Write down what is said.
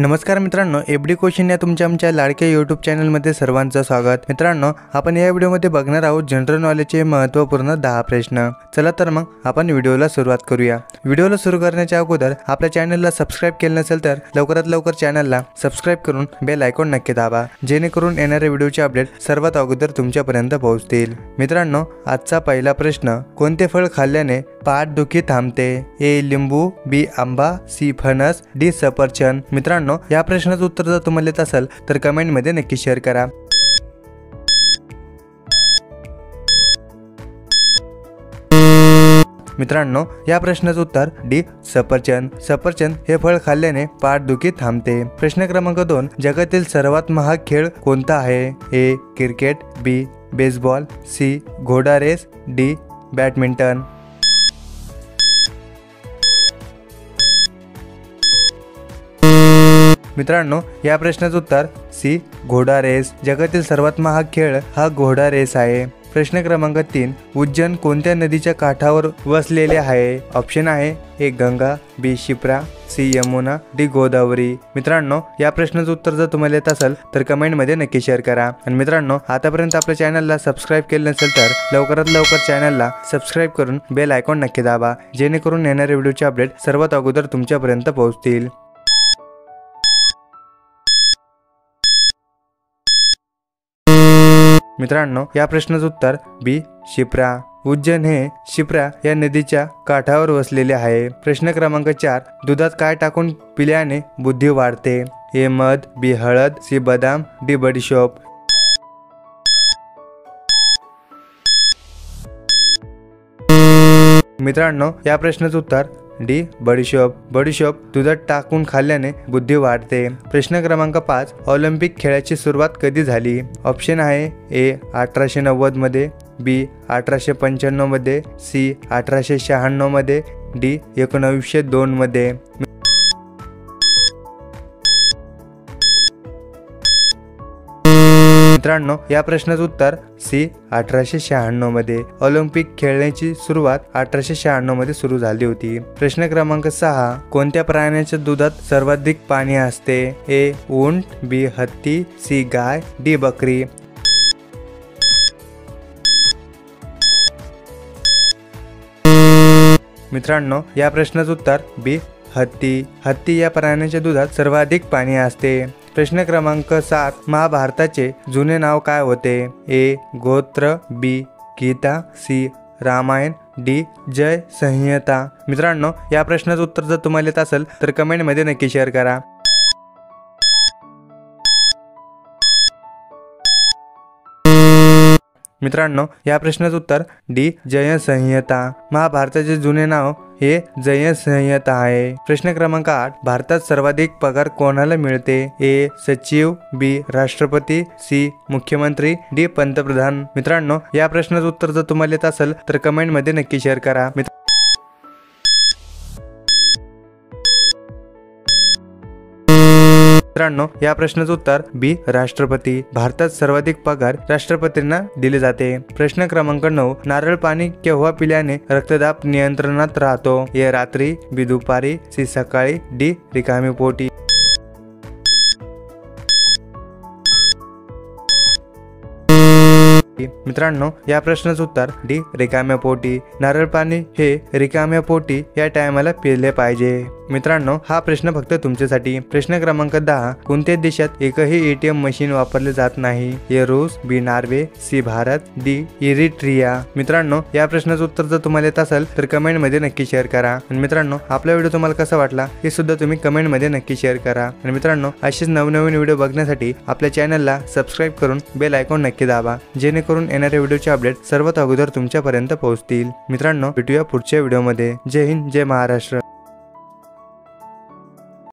नमस्कार मित्रांनो, FD question या आमच्या लाडक्या यूट्यूब चॅनलमध्ये सर्वांचं स्वागत। मित्रांनो, आपण या व्हिडिओमध्ये बघणार आहोत जनरल नॉलेजचे महत्त्वपूर्ण 10 प्रश्न। चला तर मग आपण व्हिडिओला सुरुवात करूया। व्हिडिओला सुरू करण्याच्या अगोदर आपल्या चॅनलला सबस्क्राइब केले नसेल तर लवकरात लवकर चॅनलला सबस्क्राइब करून बेल आयकॉन नक्की दाबा, जेणेकरून येणारे व्हिडिओचे अपडेट सर्वात अगोदर तुमच्यापर्यंत पोहोचतील। मित्रांनो, आजचा पहिला प्रश्न, कोणते फळ खाल्ल्याने पाठदुखी थांबते? ए लिंबू, बी आंबा, सी फणस, डी सफरचंद। मित्रांनो, या प्रश्नाचं उत्तर जर तुम्हाला येत असेल तर कमेंट मध्ये नक्की शेअर करा। मित्रांनो, या प्रश्नाचं उत्तर डी सफरचंद। सफरचंद हे फळ खाल्ल्याने पाठदुखी थांबते। प्रश्न क्रमांक 2, जगातील सर्वात महाग खेळ कोणता आहे? ए क्रिकेट, बी बेसबॉल, सी घोडा रेस, डी बॅडमिंटन। मित्रांनो, या प्रश्नाचं उत्तर सी घोडा रेस। जगातील सर्वात महाग खेळ हा घोडा रेस आहे। प्रश्न क्रमांक 3, उज्जैन कोणत्या नदीच्या काठावर वसलेले आहे? ऑप्शन आहे ए गंगा, बी शिप्रा, सी यमुना, डी गोदावरी। मित्रांनो, या प्रश्नाचं उत्तर जर तुम्हाला येत असेल तर कमेंट मध्ये नक्की शेअर करा। आणि मित्रांनो, आतापर्यंत आपल्या चॅनलला सबस्क्राइब केले नसेल तर लवकरात लवकर चॅनलला सबस्क्राइब करून बेल आयकॉन नक्की दाबा, जेणेकरून येणारे व्हिडिओचे अपडेट सर्वात अगोदर तुमच्यापर्यंत पोहोचतील। मित्रांनो, या प्रश्नाचं उत्तर बी शिप्रा। उज्जैन हे शिप्रा या नदीच्या काठावर वसलेले आहे। प्रश्न क्रमांक 4, दुधात काय टाकून पिल्याने बुद्धी वाढते? ए मध, बी हळद, सी बदाम, डी बडीशोप। मित्रांनो, या प्रश्नाचं उत्तर डी बडीशोप। बडीशोप दुधात टाकून खाल्ल्याने बुद्धी वाढते। प्रश्न क्रमांक 5, ऑलिम्पिक खेळाची सुरुवात कधी झाली? ऑप्शन आहे ए 1890 मध्ये, बी 1895 मध्ये, सी 1896 मध्ये, डी 1902 मध्ये। मित्रांनो, या प्रश्नाचं उत्तर सी 1896 मध्ये। ऑलिम्पिक खेळण्याची सुरुवात 1896 मध्ये सुरू झाली होती। प्रश्न क्रमांक 6, कोणत्या प्राण्याच्या दुधात सर्वाधिक पाणी असते? ए ऊंट, बी हत्ती, सी गाय, डी बकरी। मित्रांनो, या प्रश्नाचं उत्तर बी हत्ती। हत्ती या प्राण्याच्या दुधात सर्वाधिक पाणी असते। प्रश्न क्रमांक 7, महाभारताचे जुने नाव काय होते? ए गोत्र, बी गीता, सी रामायण, डी जय संहिता। मित्रांनो, या प्रश्नाचं उत्तर जर तुम्हाला येत असेल तर कमेंट मध्ये नक्की शेअर करा। मित्रांनो, या प्रश्नाचं उत्तर डी जय संहिता। महाभारताचे जुने नाव हे जय संहिता आहे। प्रश्न क्रमांक 8, भारतात सर्वाधिक पगार कोणाला मिळते? ए सचिव, बी राष्ट्रपती, सी मुख्यमंत्री, डी पंतप्रधान। मित्रांनो, या प्रश्नाचं उत्तर जर तुम्हाला येत असेल तर कमेंट मध्ये नक्की शेअर करा। मित्रांनो, या प्रश्नाचं उत्तर बी राष्ट्रपती। भारतात सर्वाधिक पगार राष्ट्रपतींना दिले जाते। प्रश्न क्रमांक 9, नारळ पाणी केव्हा पिल्याने रक्तदाब नियंत्रणात राहतो? ए रात्री, बी दुपारी, सी सकाळी, डी रिकामी पोटी। मित्रांनो, या प्रश्नाचं उत्तर डी रिकाम्या पोटी। नारळ पाणी हे रिकाम्या पोटी या टायमाला पिले पाहिजे। मित्रांनो, हा प्रश्न फक्त तुमच्यासाठी। प्रश्न क्रमांक 10, कोणत्या देशात एकही एटीएम मशीन वापरले जात नाही? ए रूस, B Norway, C Bharat, D Eritrea. मित्रांनो, या प्रश्नाचं उत्तर जर तुम्हाला येत असेल तर कमेंट मध्ये नक्की शेअर करा। आणि मित्रांनो, आपला व्हिडिओ तुम्हाला कसा वाटला हे सुद्धा तुम्ही कमेंट मध्ये नक्की शेअर करा। आणि मित्रांनो, असेच नवनवीन व्हिडिओ बघण्यासाठी आपल्या चॅनलला सबस्क्राइब करून बेल आयकॉन नक्की दाबा, जेणेकरून येणारे व्हिडिओचे अपडेट सर्वात अगोदर तुमच्यापर्यंत पोहोचतील। मित्रांनो, भेटूया पुढच्या व्हिडिओमध्ये। जय हिंद, जय महाराष्ट्र।